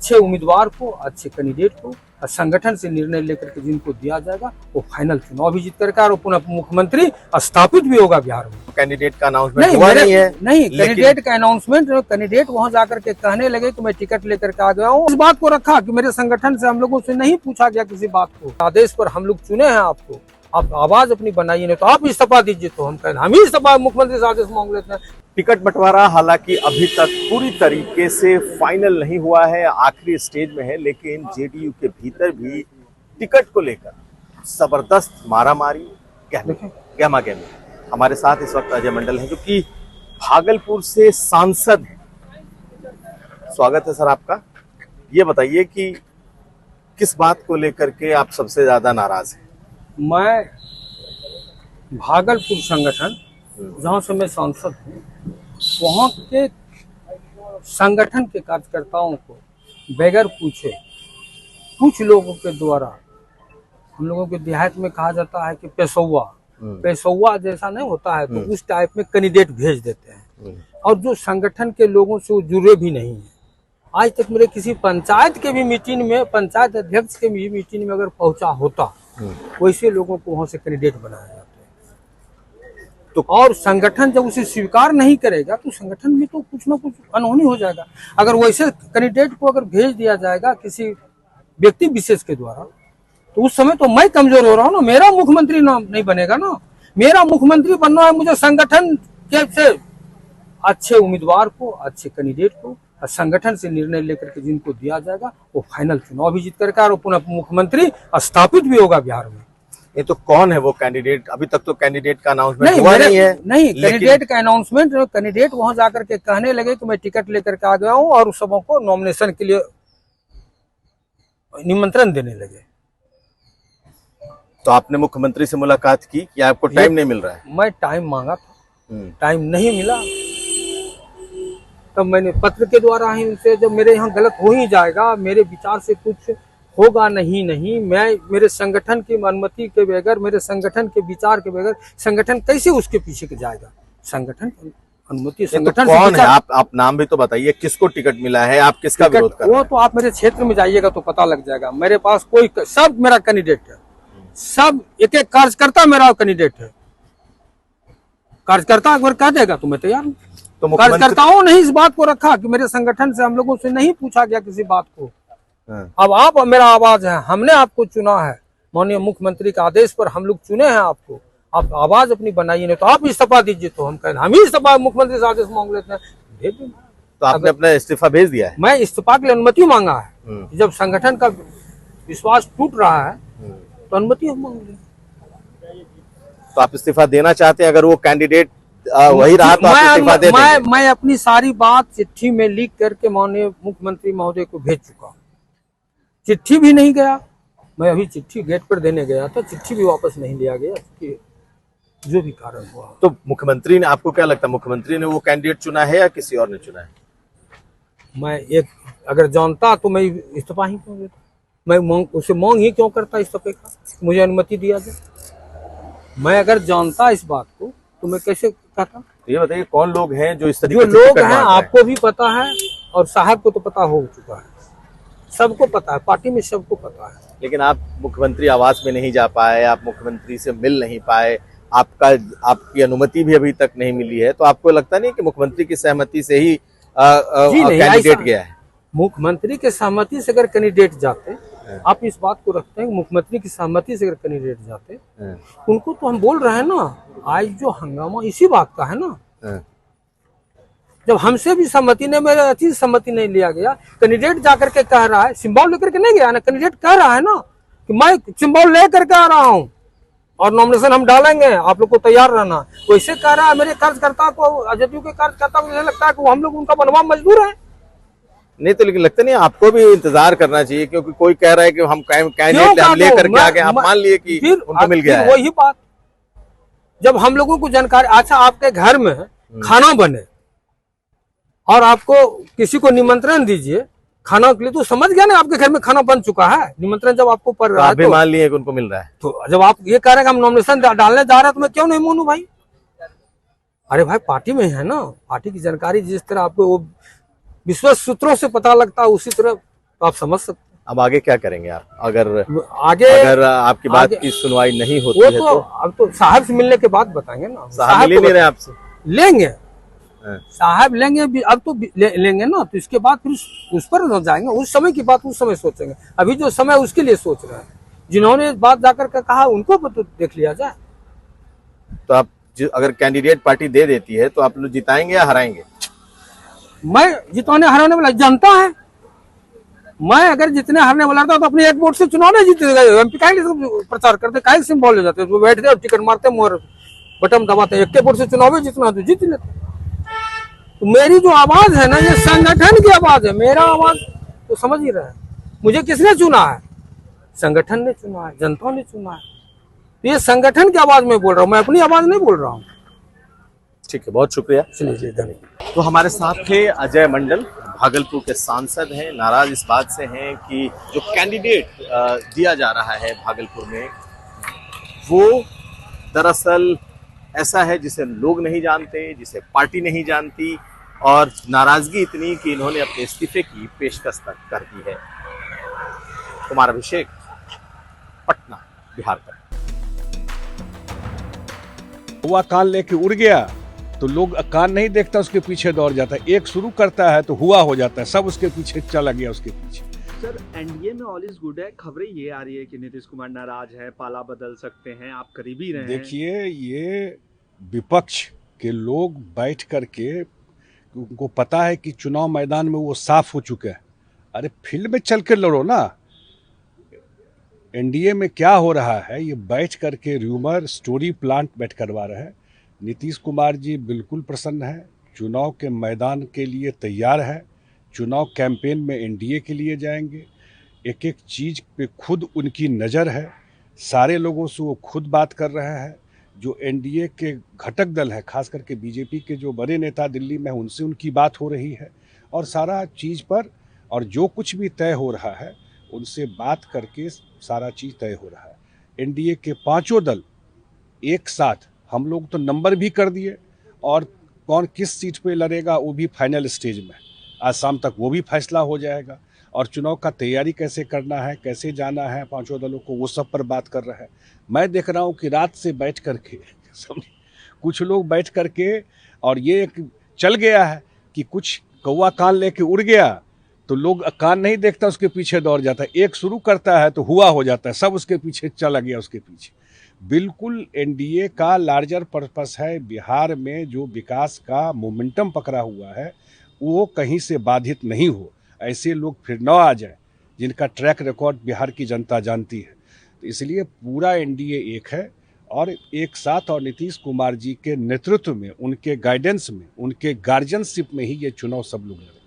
अच्छे उम्मीदवार को, अच्छे कैंडिडेट को और संगठन से निर्णय लेकर के जिनको दिया जाएगा वो फाइनल चुनाव भी जीत करके और पुनः मुख्यमंत्री स्थापित भी होगा बिहार में। कैंडिडेट का अनाउंसमेंट हुआ नहीं है? नहीं, कैंडिडेट का अनाउंसमेंट, कैंडिडेट वहां जाकर के कहने लगे कि मैं टिकट लेकर के आ गया हूँ। इस बात को रखा कि मेरे संगठन से हम लोगों से नहीं पूछा गया किसी बात को, आदेश पर हम लोग चुने हैं आपको, आप आवाज अपनी बनाइए, नहीं तो आप इस्तीफा दीजिए। तो हम कहें हम ही इस्तीफा मुख्यमंत्री से आदेश मांग लेते हैं। टिकट बंटवारा हालांकि अभी तक पूरी तरीके से फाइनल नहीं हुआ है, आखिरी स्टेज में है, लेकिन जेडीयू के भीतर भी टिकट को लेकर जबरदस्त मारामारी, गहमा गहमी। हमारे साथ इस वक्त अजय मंडल हैं जो कि भागलपुर से सांसद हैं। स्वागत है सर आपका। ये बताइए कि किस बात को लेकर के आप सबसे ज्यादा नाराज हैं? मैं भागलपुर संगठन जहाँ से मैं सांसद हूँ, वहाँ के संगठन के कार्यकर्ताओं को बगैर पूछे कुछ लोगों के द्वारा, हम लोगों के देहात में कहा जाता है कि पेशौआ जैसा नहीं होता है, तो उस टाइप में कैंडिडेट भेज देते हैं और जो संगठन के लोगों से वो जुड़े भी नहीं है। आज तक मेरे किसी पंचायत के भी मीटिंग में, पंचायत अध्यक्ष के भी मीटिंग में अगर पहुंचा होता, वैसे लोगों को वहां से कैंडिडेट बनाया जाता है। तो और संगठन जब उसे स्वीकार नहीं करेगा तो संगठन में तो कुछ ना कुछ अनहोनी हो जाएगा। अगर वैसे कैंडिडेट को अगर भेज दिया जाएगा किसी व्यक्ति विशेष के द्वारा, तो उस समय तो मैं कमजोर हो रहा हूँ ना, मेरा मुख्यमंत्री नाम नहीं बनेगा ना। मेरा मुख्यमंत्री बनना है, मुझे संगठन के से अच्छे उम्मीदवार को, अच्छे कैंडिडेट को और संगठन से निर्णय लेकर के जिनको दिया जाएगा वो फाइनल चुनाव भी जीत करके और पुनः मुख्यमंत्री स्थापित भी होगा बिहार में। ये तो कौन है वो कैंडिडेट? अभी तक तो कैंडिडेट का अनाउंसमेंट हुआ नहीं है। नहीं, कैंडिडेट का अनाउंसमेंट, कैंडिडेट वहां जाकर के कहने लगे कि मैं टिकट लेकर के आ गया हूँ और उस सबों को नॉमिनेशन के लिए निमंत्रण देने लगे। तो आपने मुख्यमंत्री से मुलाकात की कि आपको टाइम नहीं मिल रहा है? मैं टाइम मांगा था, टाइम नहीं मिला, तब मैंने पत्र के द्वारा ही उनसे, जब मेरे यहाँ गलत हो ही जाएगा, मेरे विचार से कुछ होगा नहीं, मैं मेरे संगठन की अनुमति के बगैर, मेरे संगठन के विचार के बगैर संगठन कैसे उसके पीछे जाएगा? संगठन की अनुमति, संगठन तो कौन है? आप नाम भी तो बताइए, किसको टिकट मिला है, आप किसका विरोध कर रहे हैं? वो तो आप मेरे क्षेत्र में जाइएगा तो पता लग जाएगा। मेरे पास कोई, सब मेरा कैंडिडेट है, सब एक एक कार्यकर्ता मेरा कैंडिडेट है। कार्यकर्ता अगर कह देगा तो मैं तैयार हूँ। तो कार्यकर्ताओं ने इस बात को रखा कि मेरे संगठन से हम लोगों से नहीं पूछा गया किसी बात को, अब आप मेरा आवाज है, हमने आपको चुना है, माननीय मुख्यमंत्री के आदेश पर हम लोग चुने हैं आपको, आप आवाज अपनी बनाइए, नहीं तो आप इस्तीफा दीजिए। तो हम कहें हम ही इस्तीफा मुख्यमंत्री से आदेश मांग लेते हैं, भेज दें। तो आपने अपना इस्तीफा भेज दिया है? मैं इस्तीफा के लिए अनुमति मांगा है। जब संगठन का विश्वास टूट रहा है तो अनुमति हम मांग लें। तो आप इस्तीफा देना चाहते हैं? अगर वो कैंडिडेट वही रहा तो आप इस्तीफा दे देंगे? मैं अपनी सारी बात चिट्ठी में लिख करके माननीय मुख्यमंत्री महोदय को भेज चुका। चिट्ठी भी नहीं गया, मैं अभी चिट्ठी गेट पर देने गया था, चिट्ठी भी वापस नहीं लिया गया, जो भी कारण हुआ। तो मुख्यमंत्री ने, आपको क्या लगता है, मुख्यमंत्री ने वो कैंडिडेट चुना है या किसी और ने चुना है? मैं एक अगर जानता तो मैं इस्तीफा ही क्यों देता, मैं उसे मांग ही क्यों करता इस्तीफे का, मुझे अनुमति दिया जाए। मैं अगर जानता इस बात को तो मैं कैसे कहता? ये बताइए कौन लोग हैं जो इस तरीके जो लोग हैं, आपको भी पता है और साहब को तो पता हो चुका है, सबको पता है, पार्टी में सबको पता है। लेकिन आप मुख्यमंत्री आवास में नहीं जा पाए, आप मुख्यमंत्री से मिल नहीं पाए, आपकी अनुमति भी अभी तक नहीं मिली है, तो आपको लगता नहीं कि मुख्यमंत्री की सहमति से ही कैंडिडेट गया है? मुख्यमंत्री के सहमति से अगर कैंडिडेट जाते, आप इस बात को रखते हैं, मुख्यमंत्री की सहमति से अगर कैंडिडेट जाते, उनको तो हम बोल रहे हैं ना, आज जो हंगामा इसी बात का है ना। जब हमसे भी सहमति नहीं, मेरे अच्छी सहमति नहीं लिया गया, कैंडिडेट जाकर के कह रहा है, सिंबल लेकर के नहीं गया ना, कैंडिडेट कह रहा है ना कि मैं सिंबल लेकर के आ रहा हूँ और नॉमिनेशन हम डालेंगे, आप लोग को तैयार रहना। वैसे कह रहा है मेरे कार्यकर्ता को, जदयू के कार्यकर्ता को मुझे लगता है कि हम लोग उनका बनवा मजबूर है। नहीं तो लेकिन लगता नहीं आपको भी इंतजार करना चाहिए, क्योंकि कोई कह रहा है कि हम कैंडिडेट हम लेकर के आ गए, आप मान लिए कि उनको मिल गया है। वही बात, जब हम लोगों को जानकारी, अच्छा आपके घर में खाना बने और आपको किसी को निमंत्रण दीजिए खाना के लिए, तो समझ गया ना आपके घर में खाना बन चुका है, निमंत्रण जब आपको पड़ रहा है तो मान लिए कि उनको मिल रहा है। तो जब आप ये कह रहे हैं कि हम नॉमिनेशन डालने जा रहे हैं, तो मैं क्यों नहीं मानूं भाई? अरे भाई पार्टी में है ना, पार्टी की जानकारी जिस तरह आपको वो विश्वस्त सूत्रों से पता लगता है, उसी तरह तो आप समझ सकते अब आगे क्या करेंगे आप, अगर हैं आगे। अगर आपकी बात आगे- की सुनवाई नहीं होती वो है तो तो? अब तो साहब से मिलने के बाद बताएंगे ना। साहब मिल ही को नहीं रहे आपसे? लेंगे, हाँ। साहब लेंगे भी, अब तो लेंगे ना, तो इसके बाद फिर उस पर न जाएंगे। उस समय की बात उस समय सोचेंगे। अभी जो समय उसके लिए सोच रहे हैं, जिन्होंने इस बात जाकर के कहा उनको भी तो देख लिया जाए। तो आप अगर कैंडिडेट पार्टी दे देती है तो आप लोग जिताएंगे या हराएंगे? मैं जितने हराने वाला जनता है। मैं अगर जितने हारने वाला था तो अपने एक वोट से चुनाव नहीं जीतेगा। एमपी का प्रचार करते, काय सिंबल हो जाते, बैठते और टिकट मारते, मोर बटन दबाते, एक के वोट से चुनाव जितना तो जीत लेते। तो मेरी जो आवाज है ना, ये संगठन की आवाज है। मेरा आवाज तो समझ ही रहे हैं। मुझे किसने चुना है? संगठन ने चुना है, जनता ने चुना है। तो ये संगठन की आवाज में बोल रहा हूँ, मैं अपनी आवाज नहीं बोल रहा हूँ। ठीक है, बहुत शुक्रिया। चलिए, धन्यवाद। तो हमारे साथ थे अजय मंडल, भागलपुर के सांसद हैं। नाराज इस बात से हैं कि जो कैंडिडेट दिया जा रहा है भागलपुर में, वो दरअसल ऐसा है जिसे लोग नहीं जानते, जिसे पार्टी नहीं जानती, और नाराजगी इतनी कि इन्होंने अपने इस्तीफे की पेशकश तक कर दी है। कुमार अभिषेक, पटना, बिहार तक। हुआ कान लेके उड़ गया तो लोग कान नहीं देखता, उसके पीछे दौड़ जाता है। एक शुरू करता है तो हुआ हो जाता है, सब उसके पीछे चला गया उसके पीछे। सर, एनडीए में ऑल इज गुड है। खबरें ये आ रही है कि नीतीश कुमार नाराज है, पाला बदल सकते हैं, आप करीबी रहे हैं। देखिए, ये विपक्ष के लोग बैठ करके, उनको पता है कि चुनाव मैदान में वो साफ हो चुके हैं। अरे फील्ड में चल के लड़ो ना। एनडीए में क्या हो रहा है, ये बैठ करके र्यूमर स्टोरी प्लांट बैठ करवा रहे हैं। नीतीश कुमार जी बिल्कुल प्रसन्न है, चुनाव के मैदान के लिए तैयार है। चुनाव कैंपेन में एनडीए के लिए जाएंगे। एक एक चीज़ पे खुद उनकी नज़र है। सारे लोगों से वो खुद बात कर रहे हैं। जो एनडीए के घटक दल है, खास करके बीजेपी के जो बड़े नेता दिल्ली में, उनसे उनकी बात हो रही है। और सारा चीज़ पर, और जो कुछ भी तय हो रहा है उनसे बात करके सारा चीज़ तय हो रहा है। एनडीए के पांचों दल एक साथ, हम लोग तो नंबर भी कर दिए, और कौन किस सीट पे लड़ेगा वो भी फाइनल स्टेज में। आज शाम तक वो भी फैसला हो जाएगा। और चुनाव का तैयारी कैसे करना है, कैसे जाना है पांचों दलों को, वो सब पर बात कर रहा है। मैं देख रहा हूँ कि रात से बैठ करके कुछ लोग बैठ करके, और ये एक चल गया है कि कुछ कौवा कान लेके उड़ गया तो लोग कान नहीं देखता, उसके पीछे दौड़ जाता है। एक शुरू करता है तो हुआ हो जाता है, सब उसके पीछे चला गया उसके पीछे। बिल्कुल एनडीए का लार्जर पर्पस है। बिहार में जो विकास का मोमेंटम पकड़ा हुआ है वो कहीं से बाधित नहीं हो, ऐसे लोग फिर न आ जाए जिनका ट्रैक रिकॉर्ड बिहार की जनता जानती है। तो इसलिए पूरा एनडीए एक है और एक साथ, और नीतीश कुमार जी के नेतृत्व में, उनके गाइडेंस में, उनके गार्जियनशिप में ही ये चुनाव सब लोग लड़े।